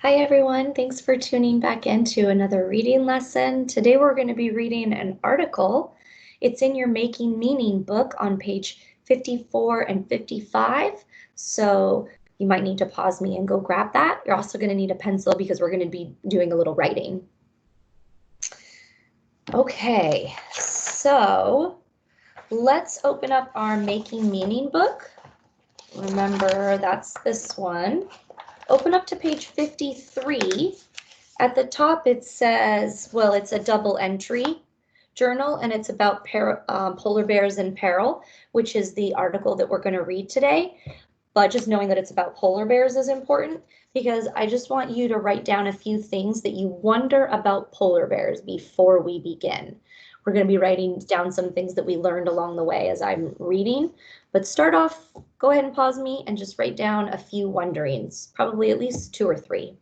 Hi everyone, thanks for tuning back into another reading lesson. Today we're going to be reading an article. It's in your Making Meaning book on page 54 and 55. So you might need to pause me and go grab that. You're also going to need a pencil because we're going to be doing a little writing. Okay, so let's open up our Making Meaning book. Remember, that's this one. Open up to page 53. At the top it says, well, it's a double entry journal and it's about polar bears in peril, which is the article that we're going to read today. But just knowing that it's about polar bears is important because I just want you to write down a few things that you wonder about polar bears before we begin. We're going to be writing down some things that we learned along the way as I'm reading. But start off, go ahead and pause me and just write down a few wonderings, probably at least 2 or 3.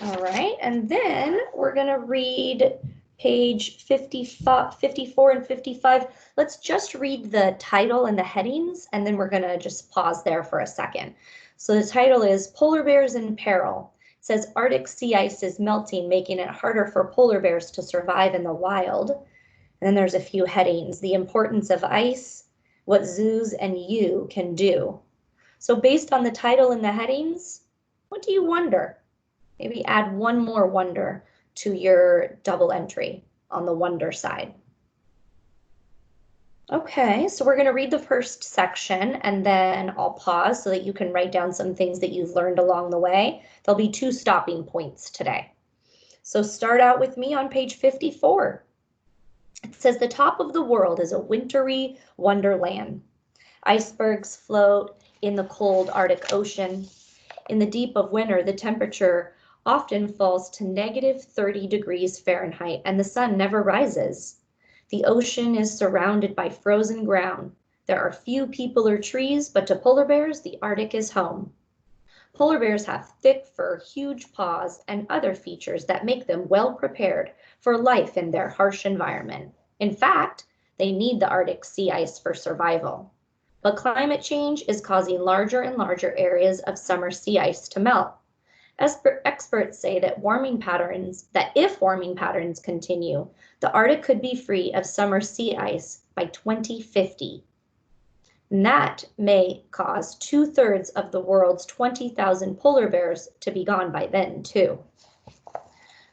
All right, and then we're going to read page 54 and 55. Let's just read the title and the headings, and then we're going to just pause there for a second. So the title is Polar Bears in Peril. It says Arctic sea ice is melting, making it harder for polar bears to survive in the wild. And then there's a few headings. The importance of ice, what zoos and you can do. So based on the title and the headings, what do you wonder? Maybe add one more wonder to your double entry on the wonder side. Okay, so we're going to read the first section and then I'll pause so that you can write down some things that you've learned along the way. There'll be 2 stopping points today. So start out with me on page 54. It says the top of the world is a wintry wonderland. Icebergs float in the cold Arctic Ocean. In the deep of winter, the temperature often falls to negative 30 degrees Fahrenheit and the sun never rises. The ocean is surrounded by frozen ground. There are few people or trees, but to polar bears, the Arctic is home. Polar bears have thick fur, huge paws, and other features that make them well prepared for life in their harsh environment. In fact, they need the Arctic sea ice for survival. But climate change is causing larger and larger areas of summer sea ice to melt. Experts say that if warming patterns continue, the Arctic could be free of summer sea ice by 2050. And that may cause 2/3 of the world's 20,000 polar bears to be gone by then, too.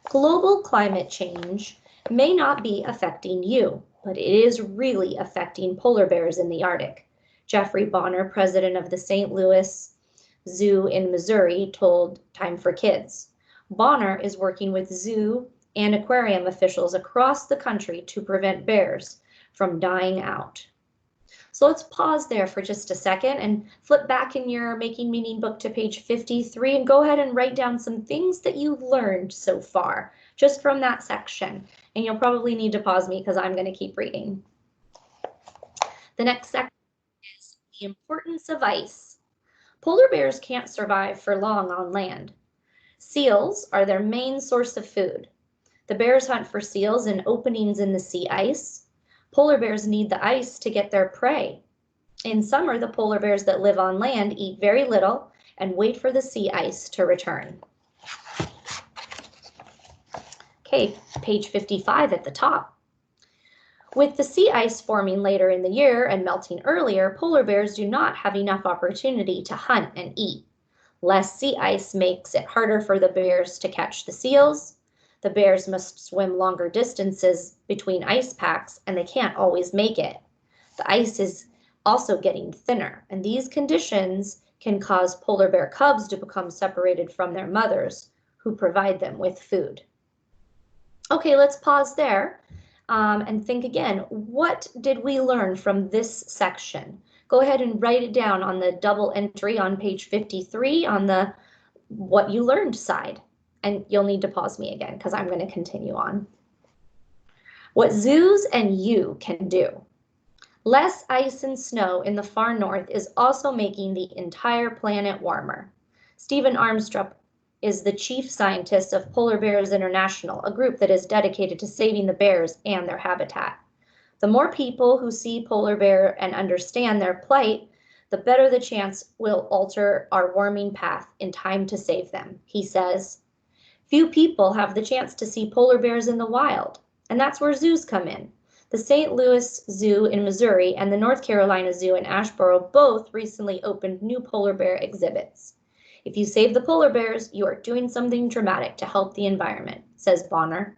Global climate change may not be affecting you, but it is really affecting polar bears in the Arctic. Jeffrey Bonner, president of the St. Louis Zoo in Missouri, told Time for Kids. Bonner is working with zoo and aquarium officials across the country to prevent bears from dying out. So let's pause there for just a second and flip back in your Making Meaning book to page 53 and go ahead and write down some things that you've learned so far, just from that section. And you'll probably need to pause me because I'm going to keep reading. The next section is the importance of ice. Polar bears can't survive for long on land. Seals are their main source of food. The bears hunt for seals in openings in the sea ice. Polar bears need the ice to get their prey. In summer, the polar bears that live on land eat very little and wait for the sea ice to return. Okay, page 55 at the top. With the sea ice forming later in the year and melting earlier, polar bears do not have enough opportunity to hunt and eat. Less sea ice makes it harder for the bears to catch the seals. The bears must swim longer distances between ice packs, and they can't always make it. The ice is also getting thinner, and these conditions can cause polar bear cubs to become separated from their mothers, who provide them with food. Okay, let's pause there. And think again, what did we learn from this section? Go ahead and write it down on the double entry on page 53 on the what you learned side. And you'll need to pause me again because I'm going to continue on. What zoos and you can do. Less ice and snow in the far north is also making the entire planet warmer. Stephen Armstrong is the chief scientist of Polar Bears International, a group that is dedicated to saving the bears and their habitat. The more people who see polar bear and understand their plight, the better the chance we'll alter our warming path in time to save them. He says, few people have the chance to see polar bears in the wild, and that's where zoos come in. The St. Louis Zoo in Missouri and the North Carolina Zoo in Asheboro both recently opened new polar bear exhibits. If you save the polar bears, you are doing something dramatic to help the environment, says Bonner.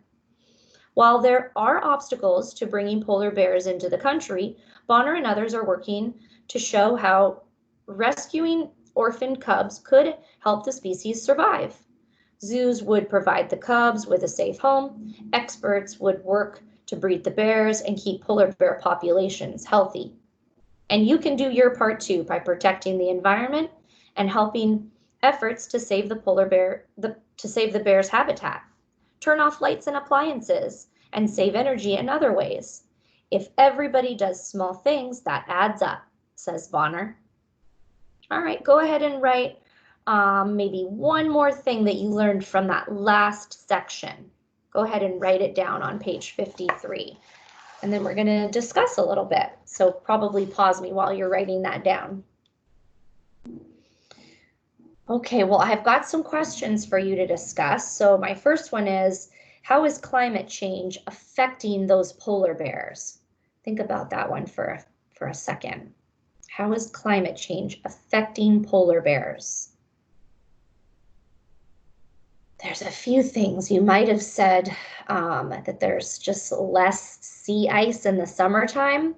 While there are obstacles to bringing polar bears into the country, Bonner and others are working to show how rescuing orphaned cubs could help the species survive. Zoos would provide the cubs with a safe home. Experts would work to breed the bears and keep polar bear populations healthy. And you can do your part too by protecting the environment and helping efforts to save the bear's habitat. Turn off lights and appliances and save energy in other ways. If everybody does small things, that adds up, says Bonner. All right, go ahead and write maybe one more thing that you learned from that last section. Go ahead and write it down on page 53. And then we're going to discuss a little bit. So probably pause me while you're writing that down. Okay, well, I've got some questions for you to discuss. So my first one is, how is climate change affecting those polar bears? Think about that one for a second. How is climate change affecting polar bears? There's a few things. You might have said that there's just less sea ice in the summertime.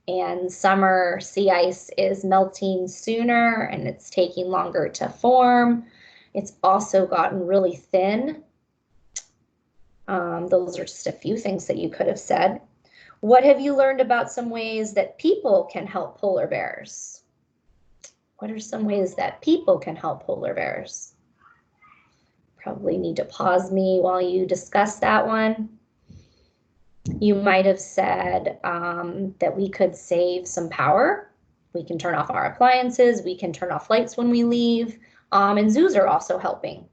And summer sea ice is melting sooner and it's taking longer to form. It's also gotten really thin. Those are just a few things that you could have said. What have you learned about some ways that people can help polar bears? What are some ways that people can help polar bears? Probably need to pause me while you discuss that one. You might have said that we could save some power. We can turn off our appliances. We can turn off lights when we leave. And zoos are also helping.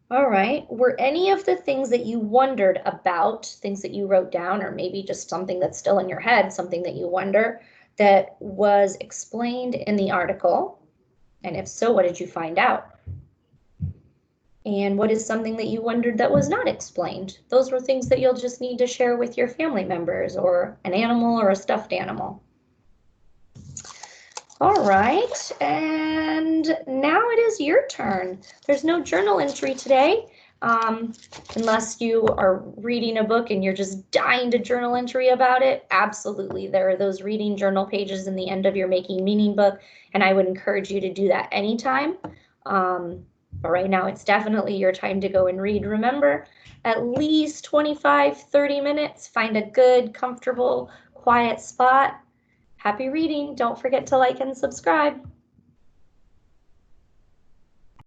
All right, were any of the things that you wondered about, things that you wrote down, or maybe just something that's still in your head, something that you wonder, that was explained in the article? And if so, what did you find out? And what is something that you wondered that was not explained? Those were things that you'll just need to share with your family members or an animal or a stuffed animal. All right, and now it is your turn. There's no journal entry today, unless you are reading a book and you're just dying to journal entry about it. Absolutely, there are those reading journal pages in the end of your Making Meaning book, and I would encourage you to do that anytime. But right now, it's definitely your time to go and read. Remember, at least 25, 30 minutes. Find a good, comfortable, quiet spot. Happy reading. Don't forget to like and subscribe.